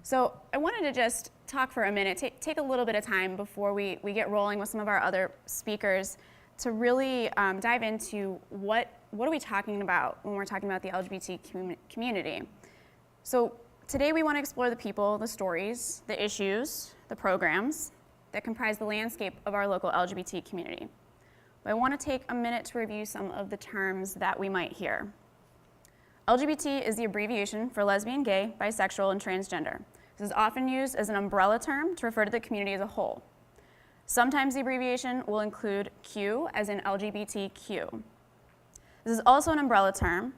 So I wanted to just talk for a minute, take a little bit of time before we get rolling with some of our other speakers to really dive into what are we talking about when we're talking about the LGBT community. So today we want to explore the people, the stories, the issues, the programs that comprise the landscape of our local LGBT community. But I want to take a minute to review some of the terms that we might hear. LGBT is the abbreviation for lesbian, gay, bisexual, and transgender. This is often used as an umbrella term to refer to the community as a whole. Sometimes the abbreviation will include Q, as in LGBTQ. This is also an umbrella term,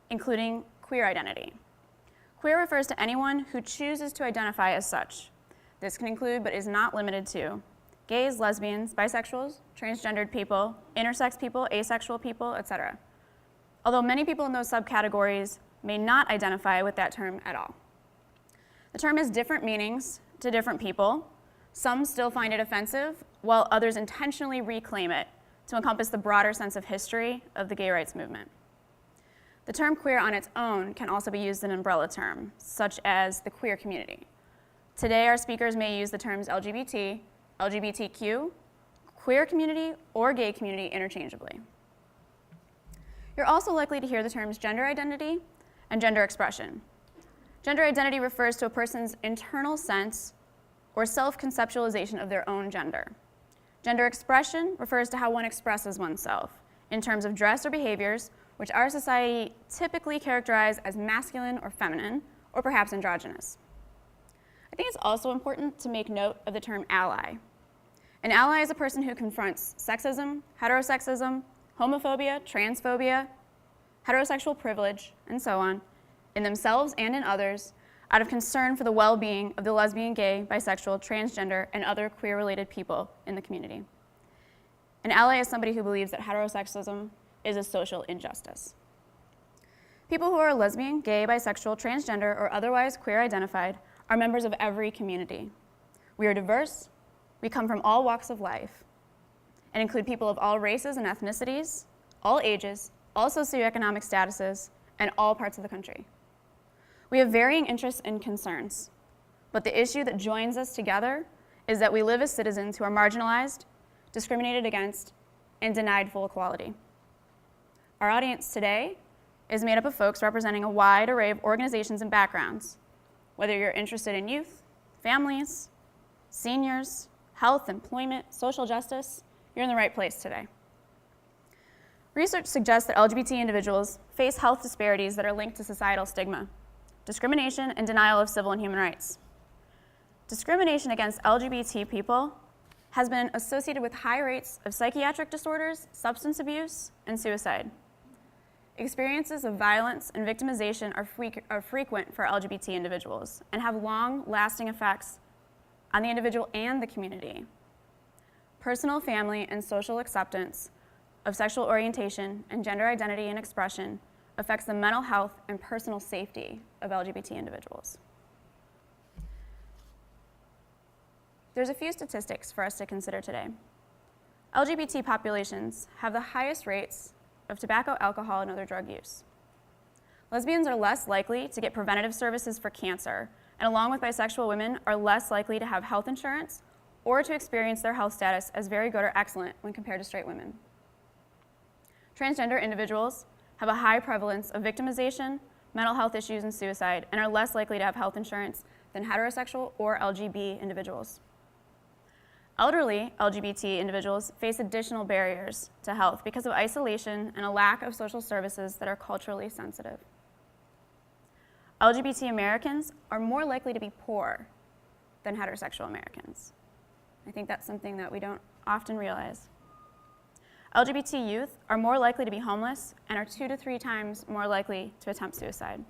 including queer identity. Queer refers to anyone who chooses to identify as such. This can include, but is not limited to, gays, lesbians, bisexuals, transgendered people, intersex people, asexual people, etc. Although many people in those subcategories may not identify with that term at all. The term has different meanings to different people. Some still find it offensive, while others intentionally reclaim it to encompass the broader sense of history of the gay rights movement. The term queer on its own can also be used as an umbrella term, such as the queer community. Today, our speakers may use the terms LGBT, LGBTQ, queer community, or gay community interchangeably. You're also likely to hear the terms gender identity and gender expression. Gender identity refers to a person's internal sense or self-conceptualization of their own gender. Gender expression refers to how one expresses oneself in terms of dress or behaviors, which our society typically characterizes as masculine or feminine, or perhaps androgynous. I think it's also important to make note of the term ally. An ally is a person who confronts sexism, heterosexism, homophobia, transphobia, heterosexual privilege, and so on, in themselves and in others, out of concern for the well-being of the lesbian, gay, bisexual, transgender, and other queer-related people in the community. An ally is somebody who believes that heterosexism is a social injustice. People who are lesbian, gay, bisexual, transgender, or otherwise queer-identified are members of every community. We are diverse, we come from all walks of life, and include people of all races and ethnicities, all ages, all socioeconomic statuses, and all parts of the country. We have varying interests and concerns, but the issue that joins us together is that we live as citizens who are marginalized, discriminated against, and denied full equality. Our audience today is made up of folks representing a wide array of organizations and backgrounds. Whether you're interested in youth, families, seniors, health, employment, social justice, you're in the right place today. Research suggests that LGBT individuals face health disparities that are linked to societal stigma, discrimination, and denial of civil and human rights. Discrimination against LGBT people has been associated with high rates of psychiatric disorders, substance abuse, and suicide. Experiences of violence and victimization are frequent for LGBT individuals and have long-lasting effects on the individual and the community. Personal, family, and social acceptance of sexual orientation and gender identity and expression affects the mental health and personal safety of LGBT individuals. There's a few statistics for us to consider today. LGBT populations have the highest rates of tobacco, alcohol, and other drug use. Lesbians are less likely to get preventative services for cancer, and along with bisexual women, are less likely to have health insurance or to experience their health status as very good or excellent when compared to straight women. Transgender individuals have a high prevalence of victimization, mental health issues, and suicide, and are less likely to have health insurance than heterosexual or LGBT individuals. Elderly LGBT individuals face additional barriers to health because of isolation and a lack of social services that are culturally sensitive. LGBT Americans are more likely to be poor than heterosexual Americans. I think that's something that we don't often realize. LGBT youth are more likely to be homeless and are 2 to 3 times more likely to attempt suicide.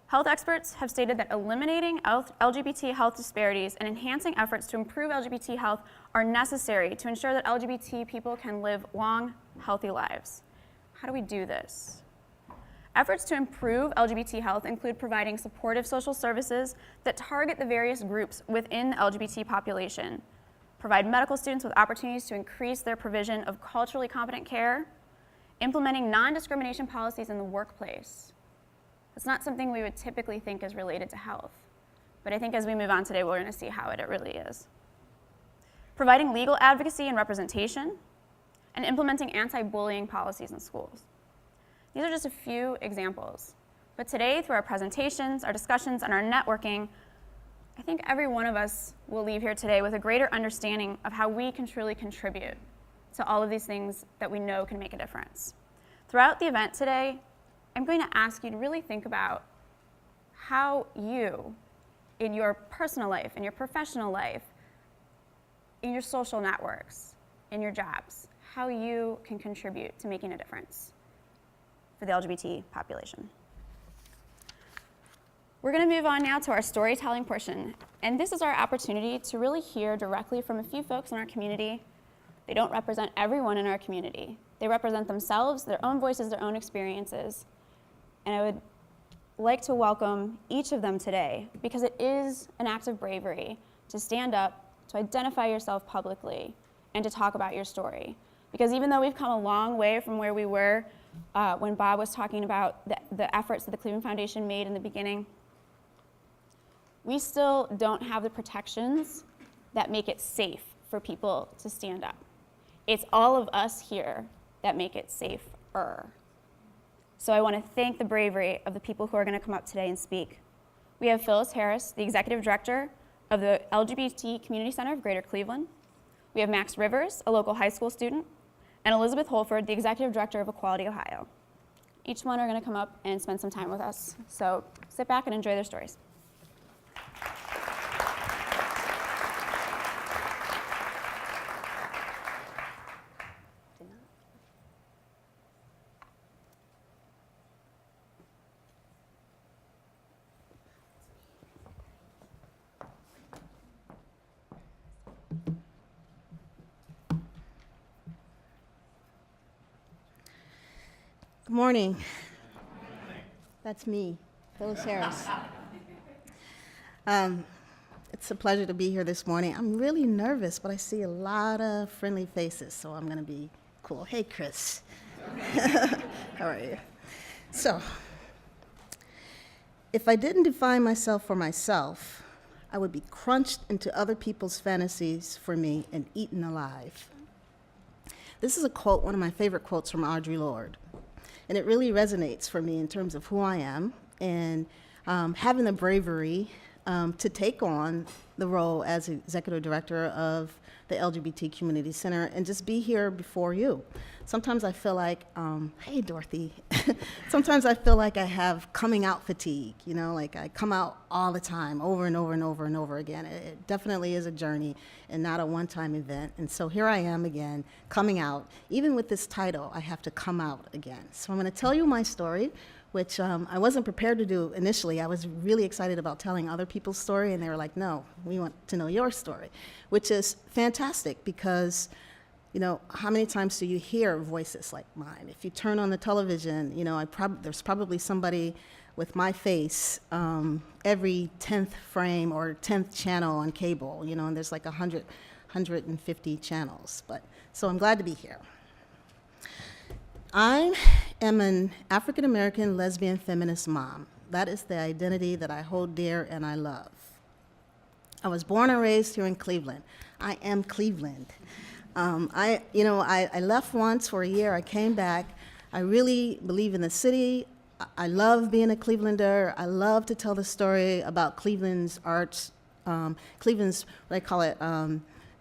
Health experts have stated that eliminating LGBT health disparities and enhancing efforts to improve LGBT health are necessary to ensure that LGBT people can live long, healthy lives. How do we do this? Efforts to improve LGBT health include providing supportive social services that target the various groups within the LGBT population, provide medical students with opportunities to increase their provision of culturally competent care, implementing non-discrimination policies in the workplace, It's not something we would typically think is related to health. But I think as we move on today, we're going to see how it really is. Providing legal advocacy and representation, and implementing anti-bullying policies in schools. These are just a few examples. But today, through our presentations, our discussions, and our networking, I think every one of us will leave here today with a greater understanding of how we can truly contribute to all of these things that we know can make a difference. Throughout the event today, I'm going to ask you to really think about how you, in your personal life, in your professional life, in your social networks, in your jobs, how you can contribute to making a difference for the LGBT population. We're going to move on now to our storytelling portion, and this is our opportunity to really hear directly from a few folks in our community. They don't represent everyone in our community. They represent themselves, their own voices, their own experiences, and I would like to welcome each of them today because it is an act of bravery to stand up, to identify yourself publicly, and to talk about your story. Because even though we've come a long way from where we were when Bob was talking about the efforts that the Cleveland Foundation made in the beginning, we still don't have the protections that make it safe for people to stand up. It's all of us here that make it safer. So I want to thank the bravery of the people who are going to come up today and speak. We have Phyllis Harris, the Executive Director of the LGBT Community Center of Greater Cleveland. We have Max Rivers, a local high school student, and Elizabeth Holford, the Executive Director of Equality Ohio. Each one are going to come up and spend some time with us. So sit back and enjoy their stories. Good morning. That's me, Phyllis Harris. It's a pleasure to be here this morning. I'm really nervous, but I see a lot of friendly faces, so I'm going to be cool. Hey, Chris. How are you? So, if I didn't define myself for myself, I would be crunched into other people's fantasies for me and eaten alive. This is a quote, one of my favorite quotes from Audre Lorde. And it really resonates for me in terms of who I am and having the bravery to take on the role as executive director of the LGBT Community Center and just be here before you. Sometimes I feel like, hey, Dorothy, sometimes I feel like I have coming out fatigue, you know, like I come out all the time, over and over and over and over again. It definitely is a journey and not a one-time event. And so here I am again, coming out. Even with this title, I have to come out again. So I'm going to tell you my story, which I wasn't prepared to do initially. I was really excited about telling other people's story, and they were like, no, we want to know your story, which is fantastic because, you know, how many times do you hear voices like mine? If you turn on the television, you know, there's probably somebody with my face every 10th frame or 10th channel on cable, you know, and there's like 150 channels. So I'm glad to be here. I am an African-American lesbian feminist mom. That is the identity that I hold dear and I love. I was born and raised here in Cleveland. I am Cleveland. I left once for a year. I came back. I really believe in the city. I love being a Clevelander. I love to tell the story about Cleveland's arts, Cleveland's, what I call it,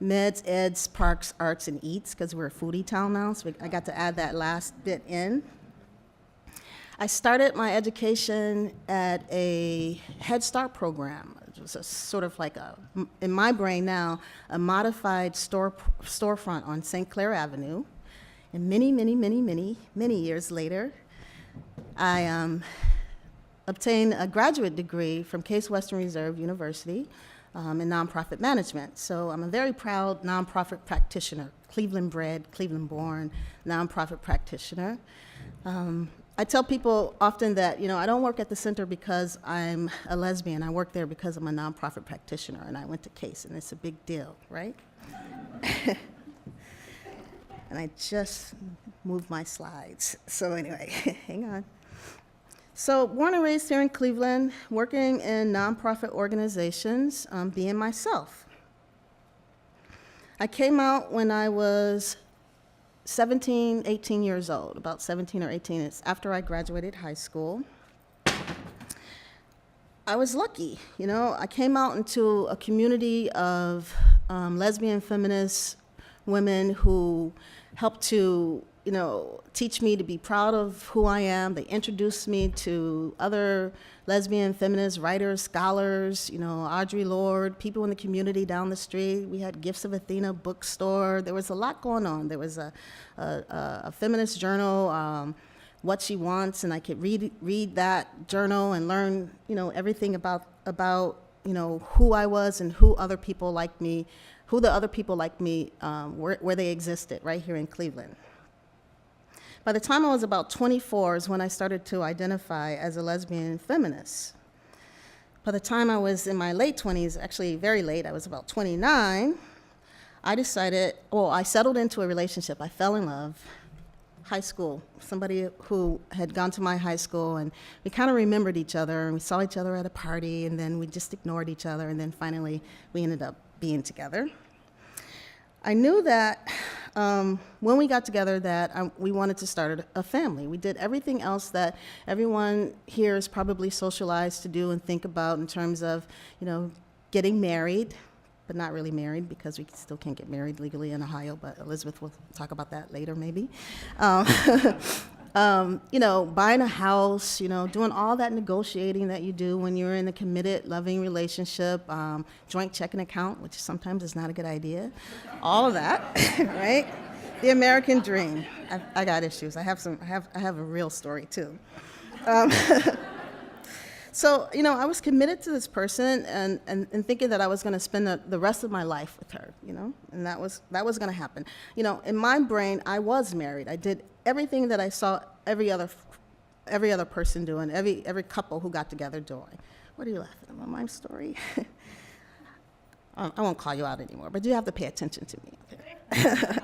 meds, eds, parks, arts, and eats, because we're a foodie town now, so I got to add that last bit in. I started my education at a Head Start program. It was a sort of like in my brain now, a modified storefront on St. Clair Avenue. And many years later, I obtained a graduate degree from Case Western Reserve University in nonprofit management. So I'm a very proud nonprofit practitioner, Cleveland-bred, Cleveland-born nonprofit practitioner. I tell people often that, you know, I don't work at the center because I'm a lesbian. I work there because I'm a nonprofit practitioner, and I went to Case, and it's a big deal, right? And I just moved my slides. So anyway, hang on. So born and raised here in Cleveland, working in nonprofit organizations, being myself. I came out when I was 17, 18 years old, about 17 or 18. It's after I graduated high school. I was lucky, you know. I came out into a community of lesbian feminist women who helped to, you know, teach me to be proud of who I am. They introduced me to other lesbian feminist writers, scholars, you know, Audre Lorde, people in the community down the street. We had Gifts of Athena bookstore. There was a lot going on. There was a feminist journal, What She Wants, and I could read that journal and learn, you know, everything about you know, who I was and who other people like me, who the other people like me, where they existed, right here in Cleveland. By the time I was about 24 is when I started to identify as a lesbian feminist. By the time I was in my late 20s, actually very late, I was about 29, I decided, well, I settled into a relationship. I fell in love. High school, somebody who had gone to my high school, and we kind of remembered each other, and we saw each other at a party, and then we just ignored each other, and then finally we ended up being together. I knew that when we got together that we wanted to start a family. We did everything else that everyone here is probably socialized to do and think about in terms of, you know, getting married, but not really married because we still can't get married legally in Ohio, but Elizabeth will talk about that later maybe. You know, buying a house, you know, doing all that negotiating that you do when you're in a committed, loving relationship, joint checking account, which sometimes is not a good idea. All of that, right? The American dream. I got issues. I have a real story too. So, you know, I was committed to this person and thinking that I was going to spend the rest of my life with her, you know, and that was going to happen. You know, in my brain, I was married. I did everything that I saw every other person doing, every couple who got together doing. What are you laughing at? My story? I won't call you out anymore, but you have to pay attention to me. Okay?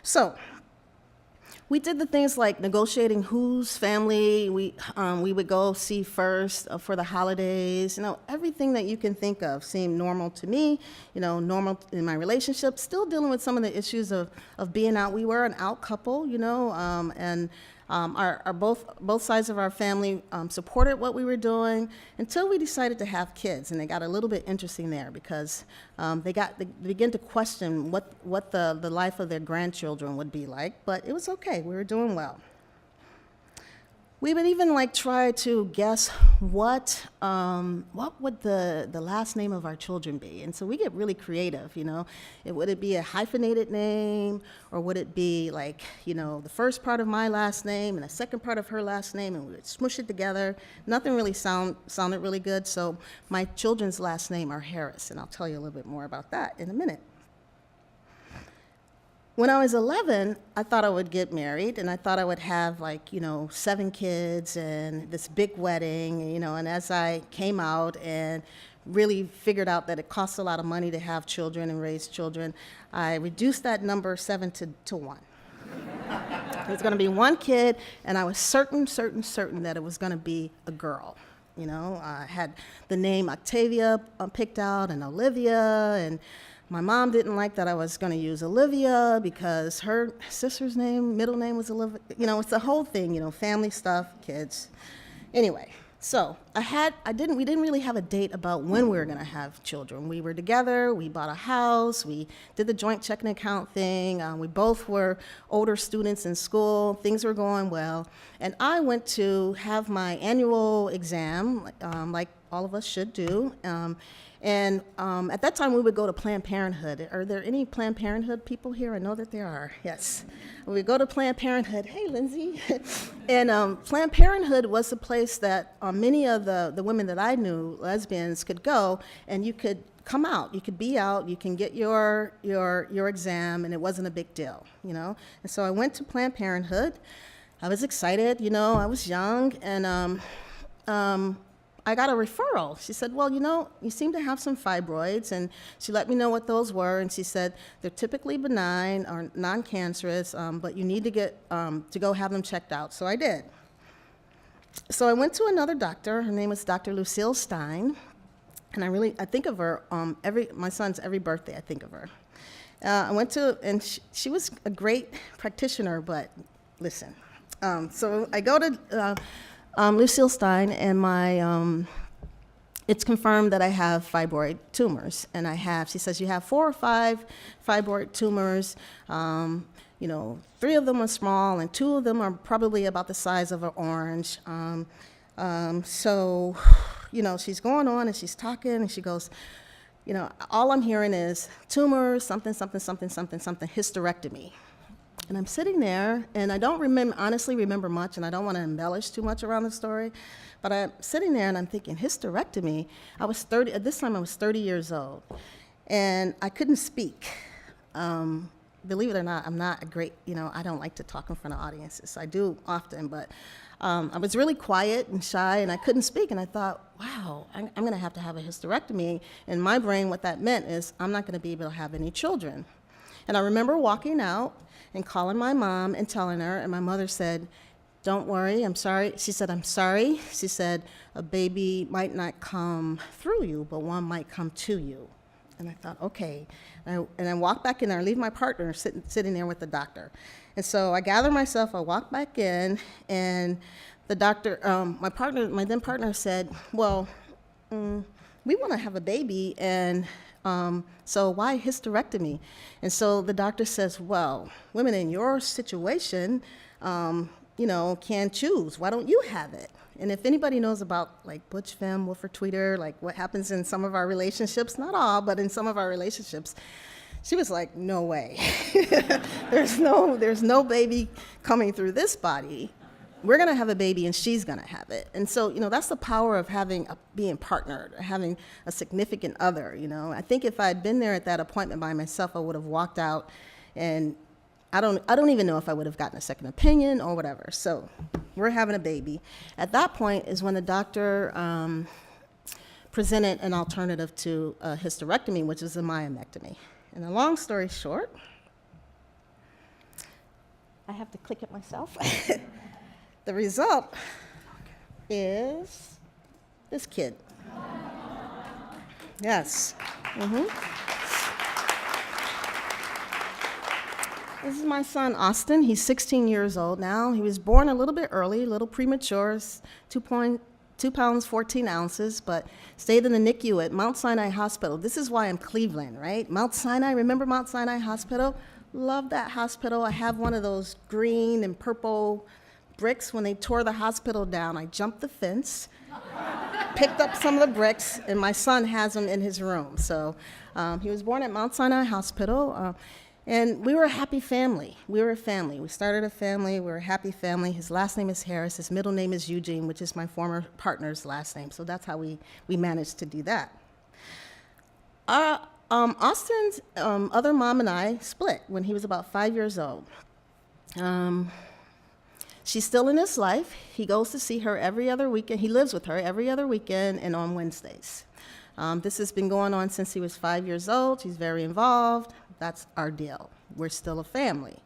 So, we did the things like negotiating whose family we would go see first for the holidays. You know, everything that you can think of seemed normal to me, you know, normal in my relationship, still dealing with some of the issues of being out. We were an out couple, you know, and our both sides of our family supported what we were doing until we decided to have kids, and it got a little bit interesting there because they began to question what the life of their grandchildren would be like, but it was okay. We were doing well. We would even like try to guess what would the last name of our children be, and so we get really creative, you know. Would it be a hyphenated name, or would it be like, you know, the first part of my last name and the second part of her last name, and we would smush it together. Nothing really sounded really good, so my children's last name are Harris, and I'll tell you a little bit more about that in a minute. When I was 11, I thought I would get married, and I thought I would have, like, you know, 7 kids and this big wedding, you know, and as I came out and really figured out that it costs a lot of money to have children and raise children, I reduced that number 7 to 1. It was going to be 1 kid, and I was certain that it was going to be a girl. You know, I had the name Octavia picked out, and Olivia, and my mom didn't like that I was going to use Olivia because her sister's middle name was Olivia. You know, it's the whole thing, you know, family stuff, kids. Anyway, so we didn't really have a date about when we were going to have children. We were together, we bought a house, we did the joint checking account thing. We both were older students in school, things were going well. And I went to have my annual exam, like all of us should do. And at that time, we would go to Planned Parenthood. Are there any Planned Parenthood people here? I know that there are, yes. We would go to Planned Parenthood. Hey, Lindsay. And Planned Parenthood was the place that many of the women that I knew, lesbians, could go, and you could come out. You could be out. You can get your exam, and it wasn't a big deal, you know? And so I went to Planned Parenthood. I was excited, you know. I was young, and I got a referral. She said, well, you know, you seem to have some fibroids, and she let me know what those were, and she said they're typically benign or non-cancerous, but you need to get to go have them checked out. So I did. So I went to another doctor. Her name was Dr. Lucille Stein. And I think of her my son's every birthday, I think of her. I went to, and she was a great practitioner, but listen. So I go to Lucille Stein, and it's confirmed that I have fibroid tumors. And she says, you have 4 or 5 fibroid tumors. 3 of them are small, and 2 of them are probably about the size of an orange. So, she's going on, and she's talking, and she goes, all I'm hearing is tumors, something, something, something, something, something, hysterectomy. And I'm sitting there, and I don't honestly remember much, and I don't want to embellish too much around the story, but I'm sitting there, and I'm thinking, hysterectomy? At this time, I was 30 years old, and I couldn't speak. Believe it or not, I'm not a great, I don't like to talk in front of audiences. I do often, but I was really quiet and shy, and I couldn't speak, and I thought, wow, I'm going to have a hysterectomy. In my brain, what that meant is I'm not going to be able to have any children. And I remember walking out and calling my mom and telling her, and my mother said, don't worry, I'm sorry. She said, I'm sorry. She said, a baby might not come through you, but one might come to you. And I thought, okay. And I walked back in there. I leave my partner sitting there with the doctor. And so I gather myself, I walk back in, and the doctor, my then partner said, well, we want to have a baby, and so why hysterectomy? And so the doctor says, well, women in your situation, can choose. Why don't you have it? And if anybody knows about like Butch Femme, Wolfer Tweeter, like what happens in some of our relationships, not all, but in some of our relationships, she was like, no way. there's no baby coming through this body. We're gonna have a baby and she's gonna have it. And so, that's the power of being partnered, having a significant other, I think if I'd been there at that appointment by myself, I would have walked out, and I don't even know if I would have gotten a second opinion or whatever. So we're having a baby. At that point is when the doctor presented an alternative to a hysterectomy, which is a myomectomy. And a long story short, I have to click it myself. The result is this kid. Yes. This is my son, Austin. He's 16 years old now. He was born a little bit early, a little premature, 2 pounds, 14 ounces, but stayed in the NICU at Mount Sinai Hospital. This is why I'm Cleveland, right? Mount Sinai, remember Mount Sinai Hospital? Love that hospital. I have one of those green and purple bricks. When they tore the hospital down, I jumped the fence, picked up some of the bricks, and my son has them in his room. So he was born at Mount Sinai Hospital. And we were a happy family. We were a family. We started a family. We were a happy family. His last name is Harris. His middle name is Eugene, which is my former partner's last name. So that's how we managed to do that. Austin's other mom and I split when he was about 5 years old. She's still in his life. He goes to see her every other weekend. He lives with her every other weekend and on Wednesdays. This has been going on since he was 5 years old. He's very involved. That's our deal. We're still a family.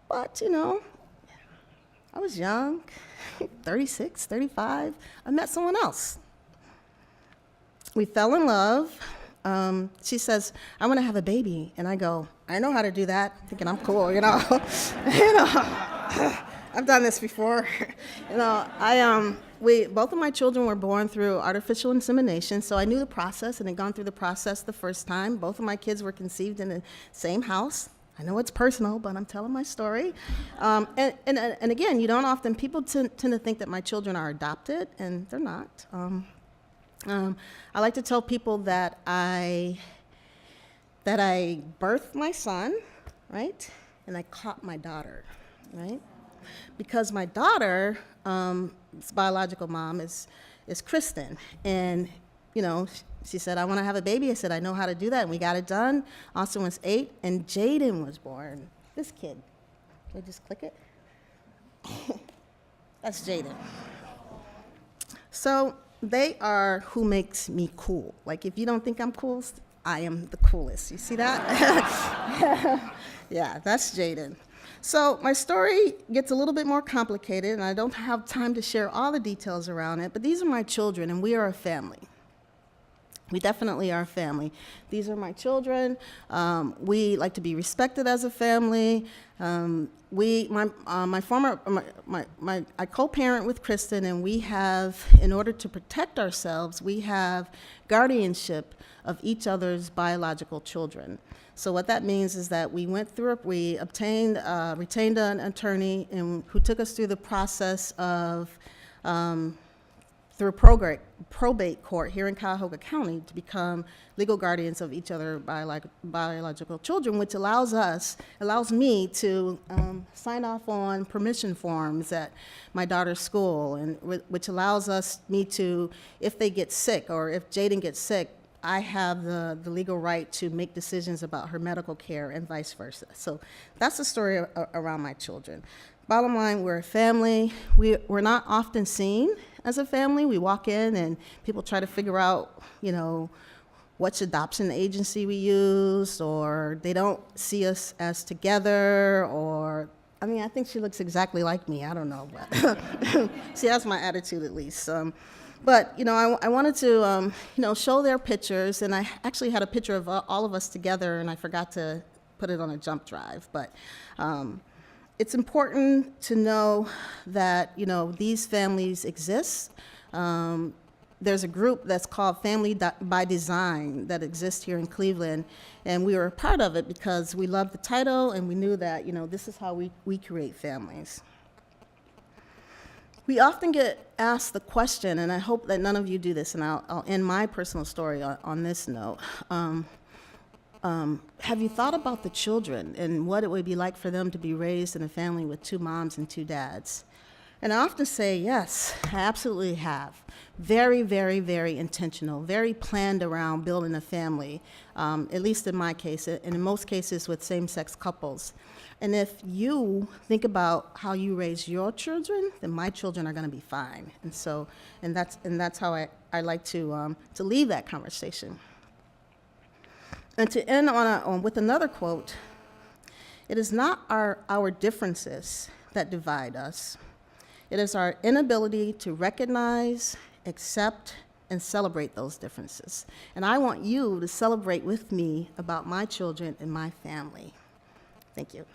But, I was young, 36, 35. I met someone else. We fell in love. She says, I want to have a baby. And I go, I know how to do that, thinking I'm cool, I've done this before. Both of my children were born through artificial insemination, so I knew the process and had gone through the process the first time. Both of my kids were conceived in the same house. I know it's personal, but I'm telling my story. And again, people tend to think that my children are adopted, and they're not. I like to tell people that I birthed my son, right? And I caught my daughter, right? Because my daughter's biological mom is Kristen, and she said, I want to have a baby. I said, I know how to do that, and we got it done. Austin was 8, and Jaden was born. This kid. Can I just click it? That's Jaden. So they are who makes me cool. Like, if you don't think I'm cool, I am the coolest. You see that? Yeah, that's Jaden. So my story gets a little bit more complicated, and I don't have time to share all the details around it, but these are my children, and we are a family. We definitely are a family. These are my children. We like to be respected as a family. I co-parent with Kristen, and we have, in order to protect ourselves, we have guardianship of each other's biological children. So what that means is that we retained an attorney who took us through the process of through probate court here in Cuyahoga County to become legal guardians of each other biological children, which allows me to sign off on permission forms at my daughter's school, and which allows me to, if they get sick or if Jaden gets sick, I have the legal right to make decisions about her medical care and vice versa. So that's the story around my children. Bottom line, we're a family. We're not often seen as a family. We walk in and people try to figure out, which adoption agency we use, or they don't see us as together, or, I think she looks exactly like me. I don't know, but see, that's my attitude at least. But, I wanted to, show their pictures, and I actually had a picture of all of us together, and I forgot to put it on a jump drive. But it's important to know that, these families exist. There's a group that's called Family by Design that exists here in Cleveland, and we were a part of it because we loved the title, and we knew that, this is how we create families. We often get asked the question, and I hope that none of you do this, and I'll end my personal story on this note. Have you thought about the children and what it would be like for them to be raised in a family with two moms and two dads? And I often say, yes, I absolutely have. Very, very, very intentional, very planned around building a family, at least in my case, and in most cases with same-sex couples. And if you think about how you raise your children, then my children are going to be fine. And that's how I like to leave that conversation. And to end with another quote, it is not our differences that divide us. It is our inability to recognize, accept, and celebrate those differences. And I want you to celebrate with me about my children and my family. Thank you.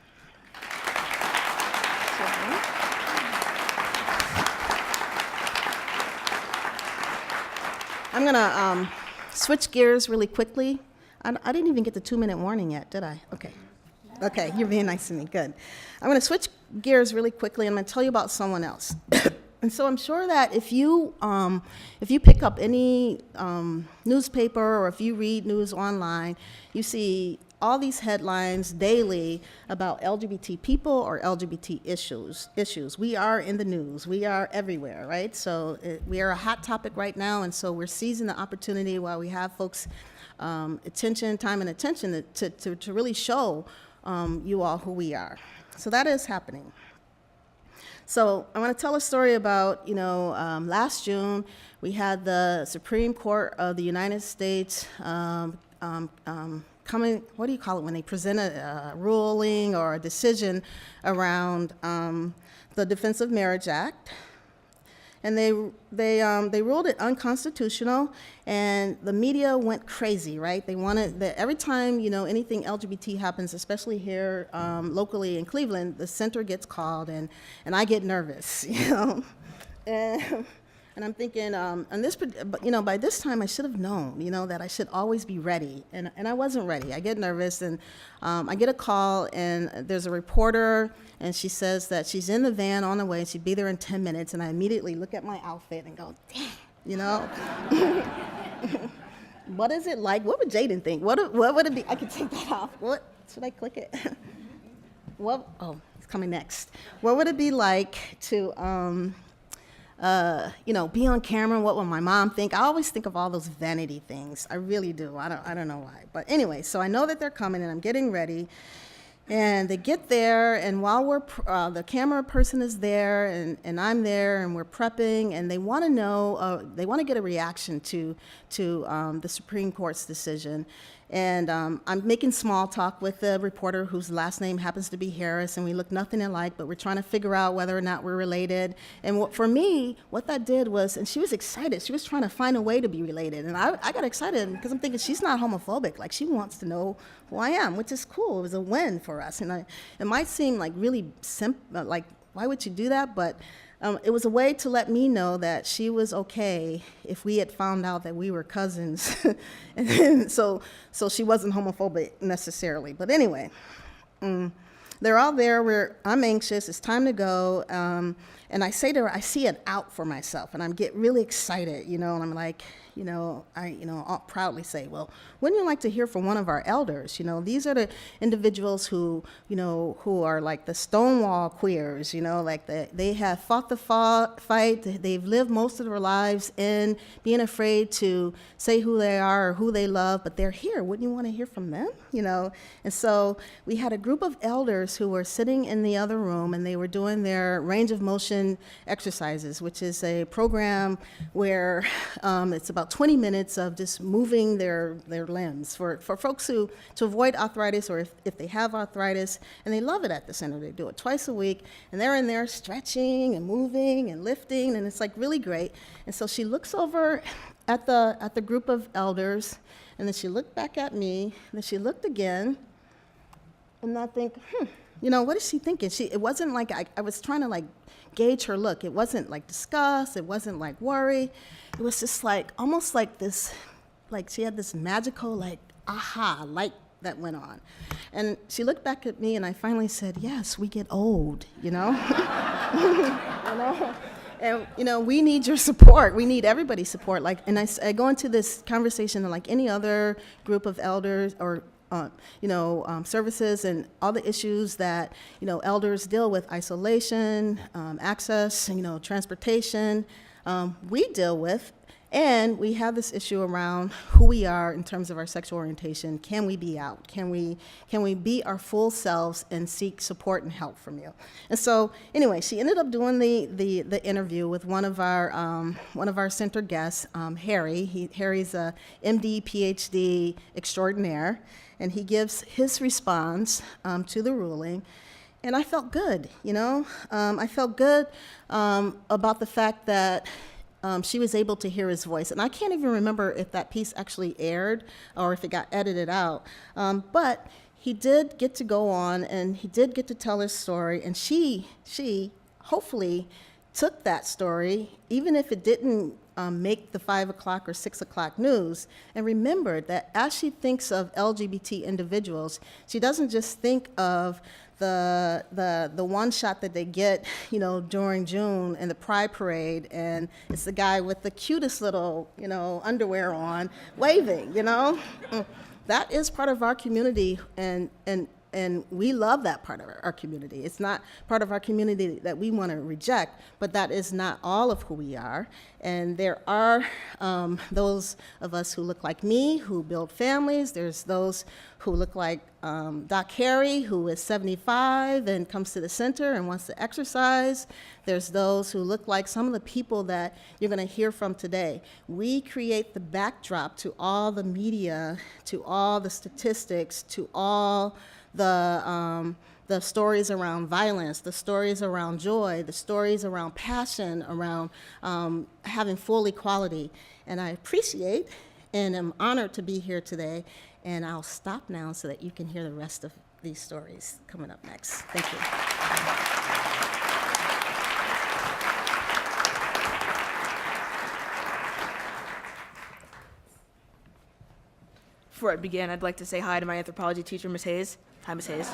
I'm going to switch gears really quickly. I didn't even get the 2-minute warning yet, did I? Okay, you're being nice to me, good. I'm going to switch gears really quickly, and I'm going to tell you about someone else. And so I'm sure that if you pick up any newspaper or if you read news online, you see all these headlines daily about LGBT people or LGBT issues. We are in the news. We are everywhere, right? So we are a hot topic right now, and so we're seizing the opportunity while we have folks' time and attention to really show you all who we are. So that is happening. So I want to tell a story about, last June, we had the Supreme Court of the United States coming, what do you call it, when they present a ruling or a decision around the Defense of Marriage Act. And they ruled it unconstitutional, and the media went crazy, right? They wanted that every time anything LGBT happens, especially here locally in Cleveland, the center gets called, and I get nervous, And I'm thinking, by this time I should have known, that I should always be ready, and I wasn't ready. I get nervous, and I get a call, and there's a reporter, and she says that she's in the van on the way, she'd be there in 10 minutes, and I immediately look at my outfit and go, damn, what is it like? What would Jaden think? What would it be? I could take that off. What? Should I click it? Oh, it's coming next. What would it be like to, be on camera? What will my mom think? I always think of all those vanity things. I really do. I don't know why. But anyway, so I know that they're coming, and I'm getting ready. And they get there, and while the camera person is there, and I'm there, and we're prepping, and they want to know, they want to get a reaction to the Supreme Court's decision. And I'm making small talk with the reporter whose last name happens to be Harris, and we look nothing alike, but we're trying to figure out whether or not we're related. And for me, what that did was, and she was excited. She was trying to find a way to be related. And I got excited because I'm thinking she's not homophobic. Like, she wants to know who I am, which is cool. It was a win for us. And it might seem like really simple, like, why would you do that? But it was a way to let me know that she was okay if we had found out that we were cousins. And so she wasn't homophobic necessarily. But anyway, they're all there. I'm anxious. It's time to go. And I say to her, I see it out for myself. And I get really excited, and I'm like, I'll proudly say, well, wouldn't you like to hear from one of our elders? These are the individuals who are like the Stonewall queers, like they have fought the fight. They've lived most of their lives in being afraid to say who they are or who they love, but they're here. Wouldn't you want to hear from them? And so we had a group of elders who were sitting in the other room, and they were doing their range of motion exercises, which is a program where it's about 20 minutes of just moving their limbs for folks to avoid arthritis, or if they have arthritis, and they love it at the center. They do it twice a week, and they're in there stretching and moving and lifting, and it's like really great. And so she looks over at the group of elders, and then she looked back at me, and then she looked again, and I think, what is she thinking? It wasn't like I was trying to like gauge her look. It wasn't like disgust. It wasn't like worry. It was just like almost like this, like she had this magical like aha light that went on. And she looked back at me, and I finally said, yes, we get old, And we need your support. We need everybody's support. And I go into this conversation like any other group of elders or services and all the issues that elders deal with: isolation, access, transportation. We deal with. And we have this issue around who we are in terms of our sexual orientation. Can we be out? Can we be our full selves and seek support and help from you? And so anyway, she ended up doing the interview with one of our center guests, Harry. Harry's a MD, PhD extraordinaire, and he gives his response to the ruling. And I felt good, I felt good about the fact that she was able to hear his voice. And I can't even remember if that piece actually aired or if it got edited out. But he did get to go on, and he did get to tell his story. And she hopefully took that story, even if it didn't make the 5 o'clock or 6 o'clock news, and remembered that as she thinks of LGBT individuals, she doesn't just think of the one shot that they get, during June in the Pride Parade, and it's the guy with the cutest little, underwear on, waving, That is part of our community, and we love that part of our community. It's not part of our community that we want to reject, but that is not all of who we are. And there are those of us who look like me, who build families. There's those who look like Doc Harry, who is 75 and comes to the center and wants to exercise. There's those who look like some of the people that you're going to hear from today. We create the backdrop to all the media, to all the statistics, to all the stories around violence, the stories around joy, the stories around passion, around having full equality. And I appreciate and am honored to be here today. And I'll stop now so that you can hear the rest of these stories coming up next. Thank you. Before I begin, I'd like to say hi to my anthropology teacher, Ms. Hayes. Hi, Ms. Hayes.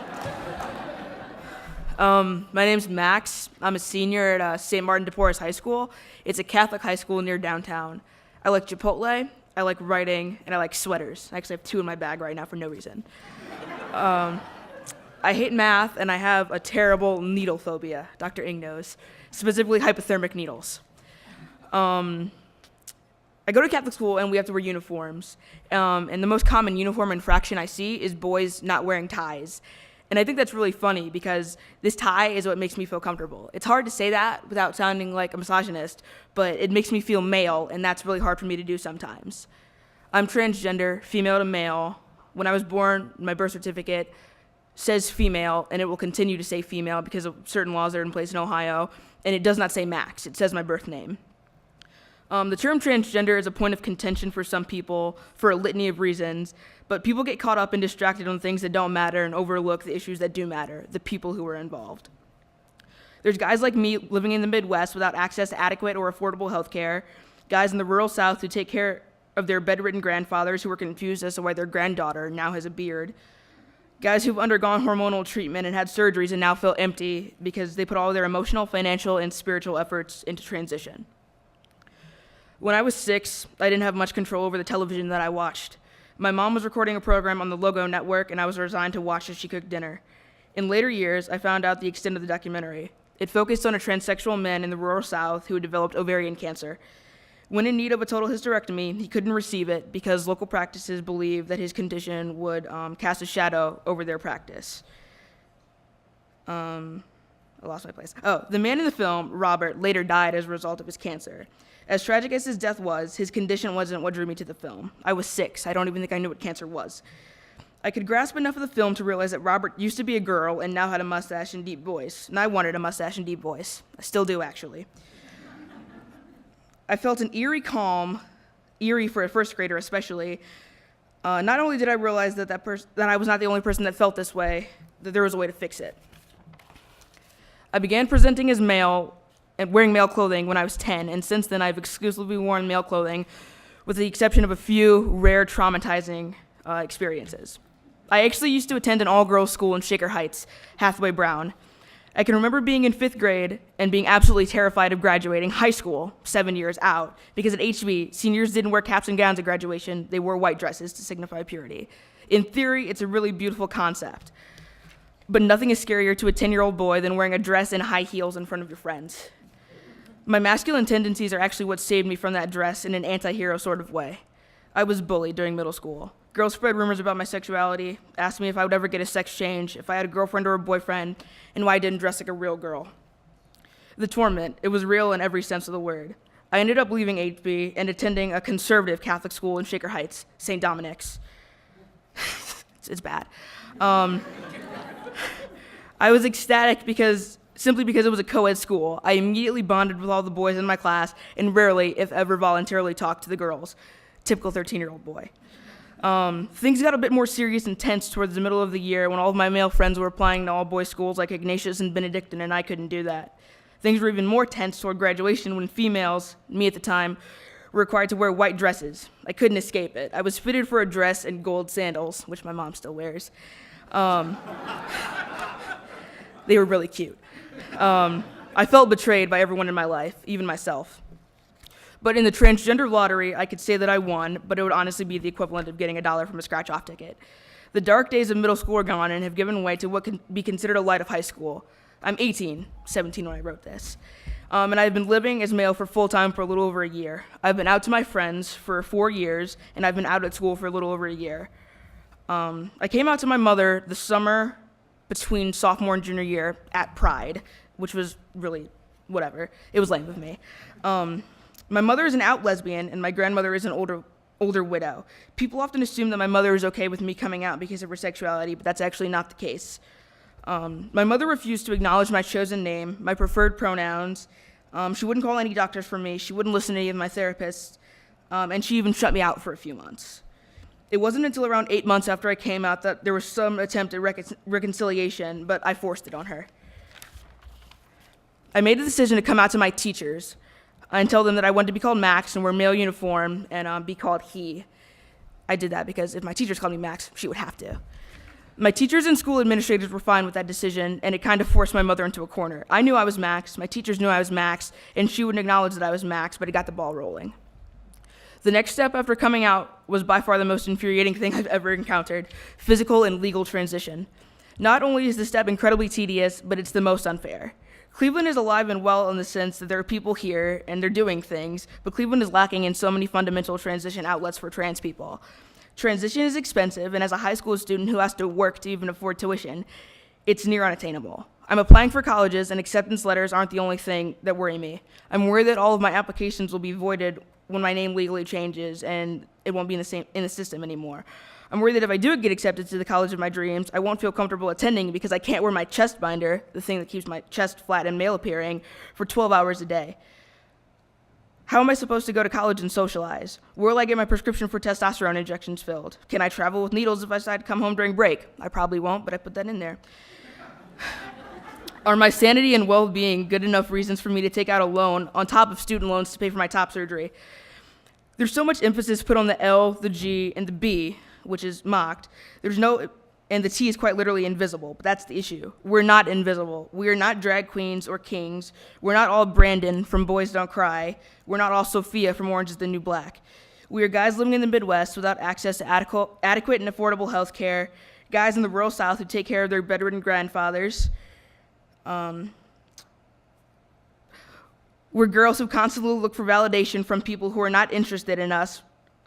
My name's Max. I'm a senior at St. Martin de Porres High School. It's a Catholic high school near downtown. I like Chipotle, I like writing, and I like sweaters. I actually have 2 in my bag right now for no reason. I hate math, and I have a terrible needle phobia, Dr. Ing knows, specifically hypothermic needles. I go to Catholic school, and we have to wear uniforms. And the most common uniform infraction I see is boys not wearing ties. And I think that's really funny because this tie is what makes me feel comfortable. It's hard to say that without sounding like a misogynist, but it makes me feel male, and that's really hard for me to do sometimes. I'm transgender, female to male. When I was born, my birth certificate says female, and it will continue to say female because of certain laws that are in place in Ohio, and it does not say Max. It says my birth name. The term transgender is a point of contention for some people for a litany of reasons, but people get caught up and distracted on things that don't matter and overlook the issues that do matter, the people who are involved. There's guys like me living in the Midwest without access to adequate or affordable health care, guys in the rural South who take care of their bedridden grandfathers who are confused as to why their granddaughter now has a beard, guys who've undergone hormonal treatment and had surgeries and now feel empty because they put all their emotional, financial, and spiritual efforts into transition. When I was 6, I didn't have much control over the television that I watched. My mom was recording a program on the Logo Network, and I was resigned to watch as she cooked dinner. In later years, I found out the extent of the documentary. It focused on a transsexual man in the rural South who had developed ovarian cancer. When in need of a total hysterectomy, he couldn't receive it because local practices believed that his condition would cast a shadow over their practice. I lost my place. Oh, the man in the film, Robert, later died as a result of his cancer. As tragic as his death was, his condition wasn't what drew me to the film. I was 6. I don't even think I knew what cancer was. I could grasp enough of the film to realize that Robert used to be a girl and now had a mustache and deep voice. And I wanted a mustache and deep voice. I still do, actually. I felt an eerie calm, eerie for a first grader especially. Not only did I realize that I was not the only person that felt this way, that there was a way to fix it. I began presenting as male and wearing male clothing when I was 10, and since then I've exclusively worn male clothing, with the exception of a few rare traumatizing experiences. I actually used to attend an all-girls school in Shaker Heights, Hathaway Brown. I can remember being in 5th grade and being absolutely terrified of graduating high school 7 years out, because at HB, seniors didn't wear caps and gowns at graduation, they wore white dresses to signify purity. In theory, it's a really beautiful concept, but nothing is scarier to a 10-year-old boy than wearing a dress and high heels in front of your friends. My masculine tendencies are actually what saved me from that dress in an anti-hero sort of way. I was bullied during middle school. Girls spread rumors about my sexuality, asked me if I would ever get a sex change, if I had a girlfriend or a boyfriend, and why I didn't dress like a real girl. The torment, it was real in every sense of the word. I ended up leaving HB and attending a conservative Catholic school in Shaker Heights, St. Dominic's. It's bad. I was ecstatic simply because it was a co-ed school. I immediately bonded with all the boys in my class and rarely, if ever, voluntarily talked to the girls. Typical 13-year-old boy. Things got a bit more serious and tense towards the middle of the year when all of my male friends were applying to all-boys schools like Ignatius and Benedictine, and I couldn't do that. Things were even more tense toward graduation when females, me at the time, were required to wear white dresses. I couldn't escape it. I was fitted for a dress and gold sandals, which my mom still wears. They were really cute. I felt betrayed by everyone in my life, even myself. But in the transgender lottery, I could say that I won, but it would honestly be the equivalent of getting $1 from a scratch-off ticket. The dark days of middle school are gone and have given way to what can be considered a light of high school. I'm 18, 17 when I wrote this. And I've been living as male for full-time for a little over a year. I've been out to my friends for 4 years, and I've been out at school for a little over a year. I came out to my mother the summer between sophomore and junior year at Pride, which was really whatever. It was lame of me. My mother is an out lesbian, and my grandmother is an older widow. People often assume that my mother is okay with me coming out because of her sexuality, but that's actually not the case. My mother refused to acknowledge my chosen name, my preferred pronouns. She wouldn't call any doctors for me. She wouldn't listen to any of my therapists, and she even shut me out for a few months. It wasn't until around 8 months after I came out that there was some attempt at reconciliation, but I forced it on her. I made the decision to come out to my teachers and tell them that I wanted to be called Max and wear male uniform and be called he. I did that because if my teachers called me Max, she would have to. My teachers and school administrators were fine with that decision, and it kind of forced my mother into a corner. I knew I was Max, my teachers knew I was Max, and she wouldn't acknowledge that I was Max, but it got the ball rolling. The next step after coming out was by far the most infuriating thing I've ever encountered: physical and legal transition. Not only is the step incredibly tedious, but it's the most unfair. Cleveland is alive and well in the sense that there are people here and they're doing things, but Cleveland is lacking in so many fundamental transition outlets for trans people. Transition is expensive, and as a high school student who has to work to even afford tuition, it's near unattainable. I'm applying for colleges, and acceptance letters aren't the only thing that worry me. I'm worried that all of my applications will be voided when my name legally changes and it won't be in the system anymore. I'm worried that if I do get accepted to the college of my dreams, I won't feel comfortable attending because I can't wear my chest binder, the thing that keeps my chest flat and male appearing, for 12 hours a day. How am I supposed to go to college and socialize? Where will I get my prescription for testosterone injections filled? Can I travel with needles if I decide to come home during break? I probably won't, but I put that in there. Are my sanity and well-being good enough reasons for me to take out a loan on top of student loans to pay for my top surgery? There's so much emphasis put on the L, the G, and the B, which is mocked. And the T is quite literally invisible, but that's the issue. We're not invisible. We are not drag queens or kings. We're not all Brandon from Boys Don't Cry. We're not all Sophia from Orange is the New Black. We are guys living in the Midwest without access to adequate and affordable health care, guys in the rural South who take care of their bedridden grandfathers. We're girls who constantly look for validation from people who are not interested in us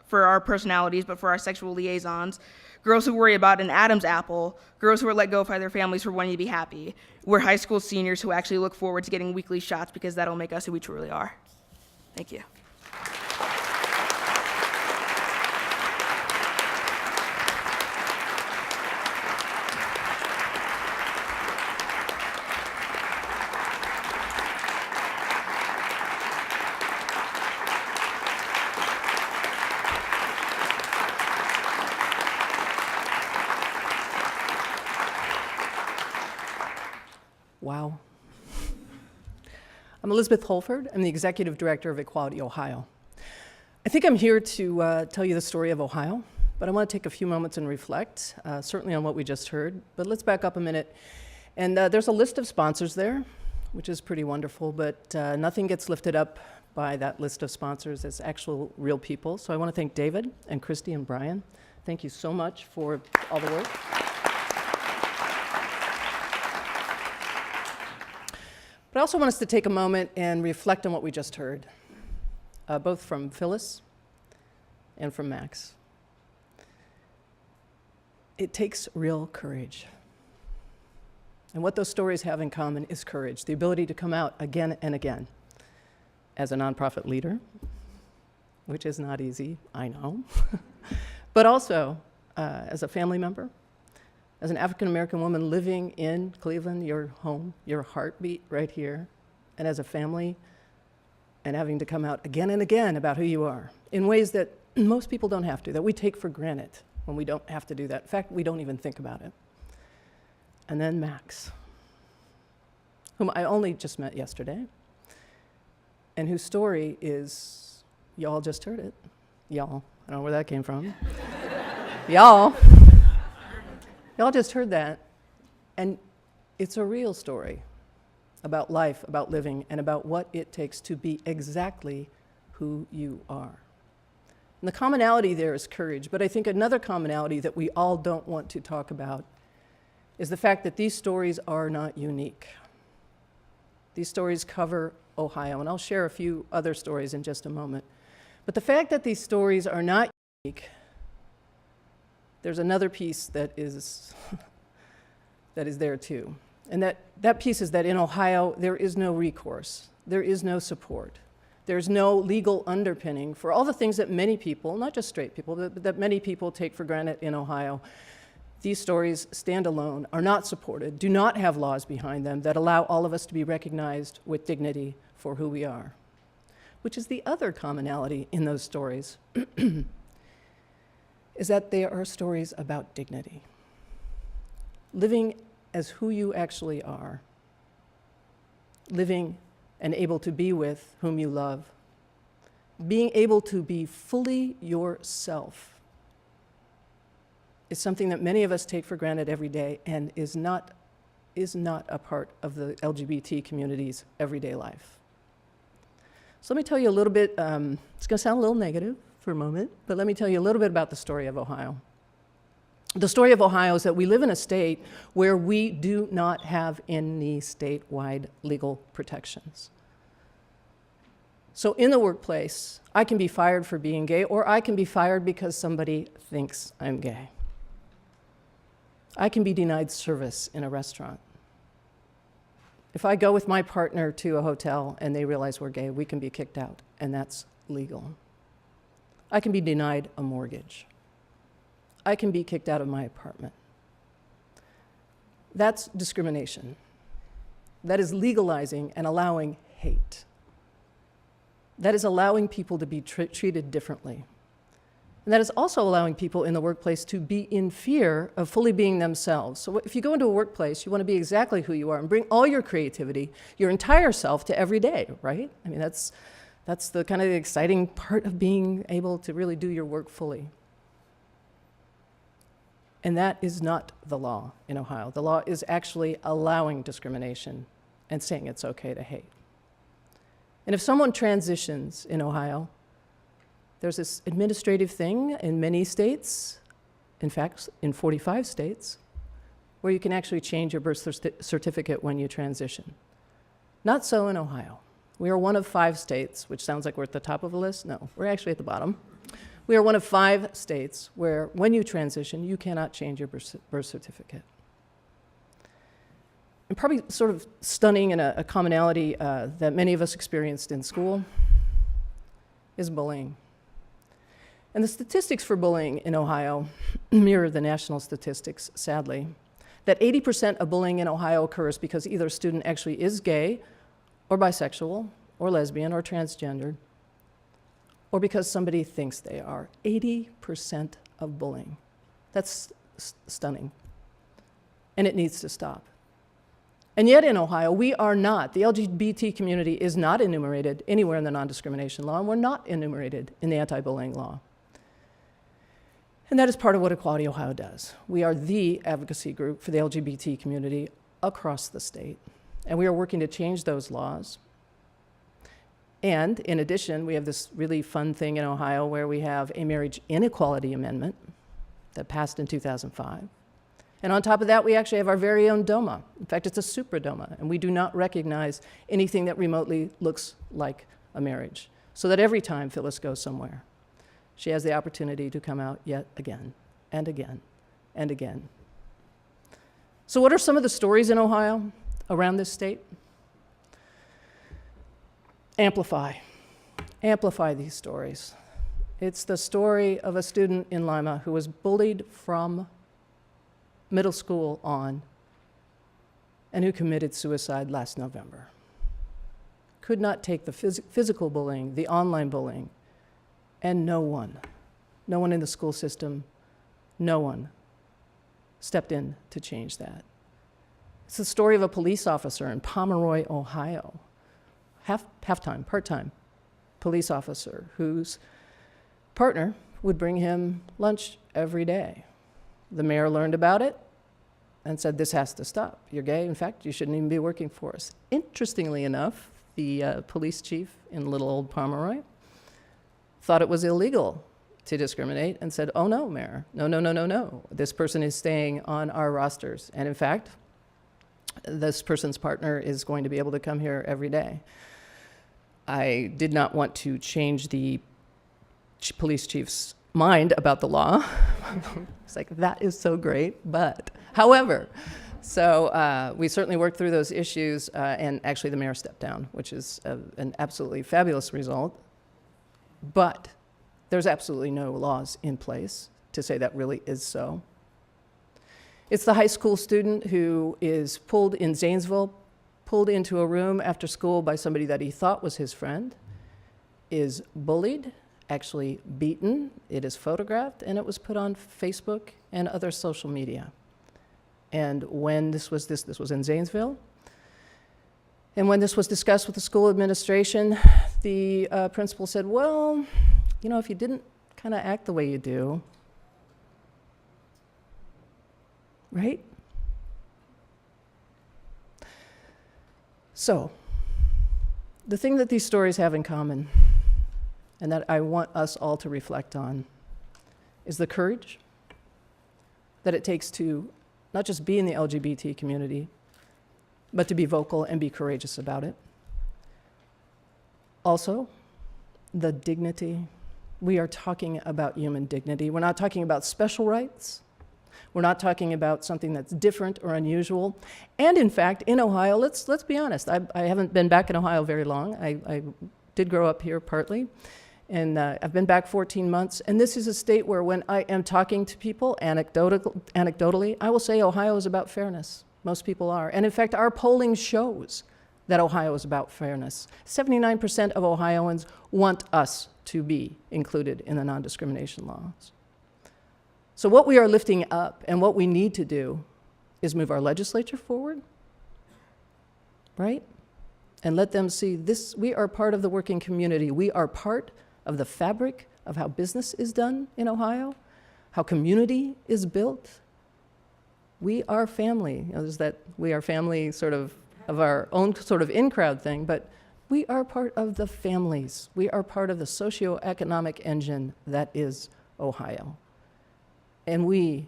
for our personalities, but for our sexual liaisons. Girls who worry about an Adam's apple. Girls who are let go by their families for wanting to be happy. We're high school seniors who actually look forward to getting weekly shots because that'll make us who we truly are. Thank you. Wow. I'm Elizabeth Holford. I'm the Executive Director of Equality Ohio. I think I'm here to tell you the story of Ohio, but I want to take a few moments and reflect, certainly on what we just heard. But let's back up a minute. And there's a list of sponsors there, which is pretty wonderful, but nothing gets lifted up by that list of sponsors as actual real people. So I want to thank David and Kristi and Brian. Thank you so much for all the work. But I also want us to take a moment and reflect on what we just heard, both from Phyllis and from Max. It takes real courage. And what those stories have in common is courage, the ability to come out again and again as a nonprofit leader, which is not easy, I know, but also as a family member, as an African-American woman living in Cleveland, your home, your heartbeat right here, and as a family, and having to come out again and again about who you are in ways that most people don't have to, that we take for granted when we don't have to do that. In fact, we don't even think about it. And then Max, whom I only just met yesterday, and whose story is, y'all just heard it. Y'all, I don't know where that came from. Y'all just heard that, and it's a real story about life, about living, and about what it takes to be exactly who you are. And the commonality there is courage, but I think another commonality that we all don't want to talk about is the fact that these stories are not unique. These stories cover Ohio, and I'll share a few other stories in just a moment. But the fact that these stories are not unique, there's another piece that is there too. And that piece is that in Ohio, there is no recourse. There is no support. There's no legal underpinning for all the things that many people, not just straight people, but that many people take for granted in Ohio. These stories stand alone, are not supported, do not have laws behind them that allow all of us to be recognized with dignity for who we are, which is the other commonality in those stories. Is that they are stories about dignity. Living as who you actually are. Living and able to be with whom you love. Being able to be fully yourself is something that many of us take for granted every day and is not a part of the LGBT community's everyday life. So let me tell you a little bit, it's gonna sound a little negative for a moment, but let me tell you a little bit about the story of Ohio. The story of Ohio is that we live in a state where we do not have any statewide legal protections. So in the workplace, I can be fired for being gay, or I can be fired because somebody thinks I'm gay. I can be denied service in a restaurant. If I go with my partner to a hotel and they realize we're gay, we can be kicked out, and that's legal. I can be denied a mortgage. I can be kicked out of my apartment. That's discrimination. That is legalizing and allowing hate. That is allowing people to be treated differently. And that is also allowing people in the workplace to be in fear of fully being themselves. So if you go into a workplace, you want to be exactly who you are and bring all your creativity, your entire self to every day, right? I mean, that's the kind of exciting part of being able to really do your work fully. And that is not the law in Ohio. The law is actually allowing discrimination and saying it's okay to hate. And if someone transitions in Ohio, there's this administrative thing in many states, in fact, in 45 states, where you can actually change your birth certificate when you transition. Not so in Ohio. We are one of 5 states, which sounds like we're at the top of the list. No, we're actually at the bottom. We are one of 5 states where when you transition, you cannot change your birth certificate. And probably sort of stunning and a commonality that many of us experienced in school is bullying. And the statistics for bullying in Ohio mirror the national statistics, sadly, that 80% of bullying in Ohio occurs because either a student actually is gay or bisexual or lesbian or transgendered, or because somebody thinks they are. 80% of bullying. That's stunning. And it needs to stop. And yet in Ohio, we are not. The LGBT community is not enumerated anywhere in the non-discrimination law, and we're not enumerated in the anti-bullying law. And that is part of what Equality Ohio does. We are the advocacy group for the LGBT community across the state, and we are working to change those laws. And in addition, we have this really fun thing in Ohio where we have a marriage inequality amendment that passed in 2005. And on top of that, we actually have our very own DOMA. In fact, it's a super DOMA, and we do not recognize anything that remotely looks like a marriage. So that every time Phyllis goes somewhere, she has the opportunity to come out yet again and again and again. So what are some of the stories in Ohio around this state? Amplify these stories. It's the story of a student in Lima who was bullied from middle school on and who committed suicide last November. Could not take the physical bullying, the online bullying, and no one in the school system, no one stepped in to change that. It's the story of a police officer in Pomeroy, Ohio, part-time police officer whose partner would bring him lunch every day. The mayor learned about it and said, this has to stop. You're gay. In fact, you shouldn't even be working for us. Interestingly enough, the police chief in little old Pomeroy thought it was illegal to discriminate and said, oh no, mayor, no. This person is staying on our rosters. And in fact, this person's partner is going to be able to come here every day. I did not want to change the police chief's mind about the law. It's like, that is so great, but however, so we certainly worked through those issues, and actually the mayor stepped down, which is an absolutely fabulous result. But there's absolutely no laws in place to say that really is so. It's the high school student who is pulled in Zanesville, pulled into a room after school by somebody that he thought was his friend, is bullied, actually beaten, it is photographed, and it was put on Facebook and other social media. And when this was in Zanesville, and when this was discussed with the school administration, the principal said, well, you know, if you didn't kind of act the way you do, right? So, the thing that these stories have in common, and that I want us all to reflect on, is the courage that it takes to not just be in the LGBT community, but to be vocal and be courageous about it. Also, the dignity. We are talking about human dignity. We're not talking about special rights. We're not talking about something that's different or unusual. And in fact, in Ohio, let's be honest, I haven't been back in Ohio very long. I did grow up here partly. And I've been back 14 months, and this is a state where when I am talking to people anecdotally, I will say Ohio is about fairness. Most people are. And in fact, our polling shows that Ohio is about fairness. 79% of Ohioans want us to be included in the non-discrimination laws. So what we are lifting up and what we need to do is move our legislature forward, right? And let them see this, we are part of the working community. We are part of the fabric of how business is done in Ohio, how community is built. We are family. You know, there's that we are family sort of our own sort of in-crowd thing, but we are part of the families. We are part of the socioeconomic engine that is Ohio. And we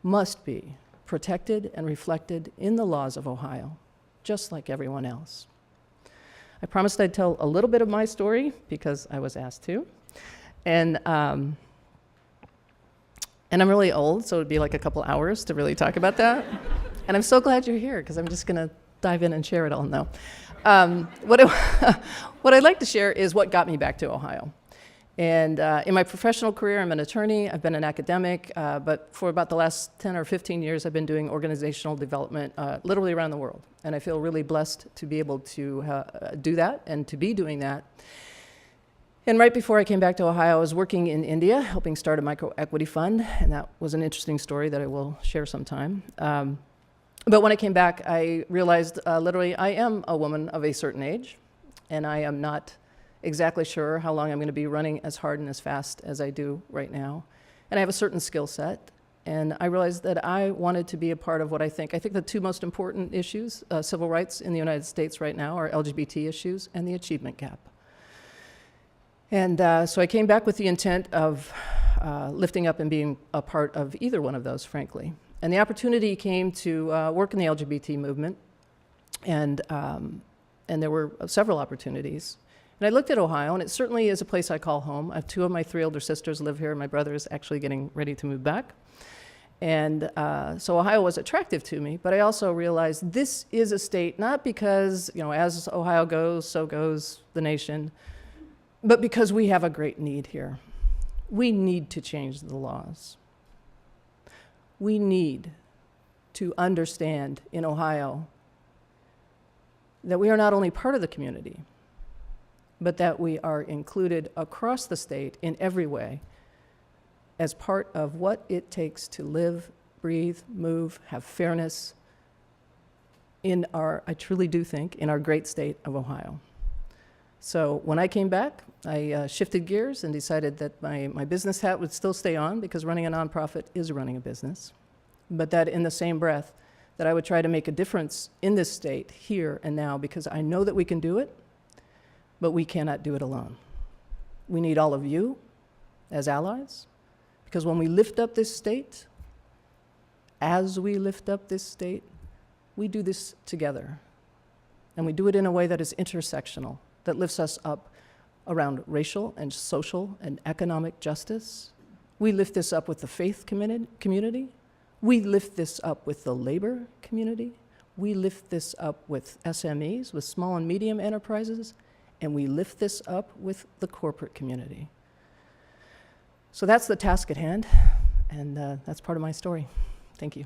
must be protected and reflected in the laws of Ohio, just like everyone else. I promised I'd tell a little bit of my story because I was asked to. And I'm really old, so it'd be like a couple hours to really talk about that. And I'm so glad you're here because I'm just gonna dive in and share it all now. What I'd like to share is what got me back to Ohio. And in my professional career, I'm an attorney, I've been an academic, but for about the last 10 or 15 years, I've been doing organizational development literally around the world. And I feel really blessed to be able to do that and to be doing that. And right before I came back to Ohio, I was working in India, helping start a microequity fund, and that was an interesting story that I will share sometime. But when I came back, I realized literally I am a woman of a certain age, and I am not exactly sure how long I'm going to be running as hard and as fast as I do right now. And I have a certain skill set, and I realized that I wanted to be a part of what I think the two most important issues, civil rights in the United States right now, are LGBT issues and the achievement gap. And so I came back with the intent of lifting up and being a part of either one of those, frankly. And the opportunity came to work in the LGBT movement, and there were several opportunities. And I looked at Ohio, and it certainly is a place I call home. I have two of my three older sisters live here, and my brother is actually getting ready to move back. And so Ohio was attractive to me, but I also realized this is a state, not because, you know, as Ohio goes, so goes the nation, but because we have a great need here. We need to change the laws. We need to understand in Ohio that we are not only part of the community, but that we are included across the state in every way as part of what it takes to live, breathe, move, have fairness in our, I truly do think, in our great state of Ohio. So when I came back, I shifted gears and decided that my business hat would still stay on because running a nonprofit is running a business, but that in the same breath, that I would try to make a difference in this state here and now because I know that we can do it, but we cannot do it alone. We need all of you as allies, because when we lift up this state, as we lift up this state, we do this together. And we do it in a way that is intersectional, that lifts us up around racial and social and economic justice. We lift this up with the faith community. We lift this up with the labor community. We lift this up with SMEs, with small and medium enterprises, and we lift this up with the corporate community. So that's the task at hand, and that's part of my story. Thank you.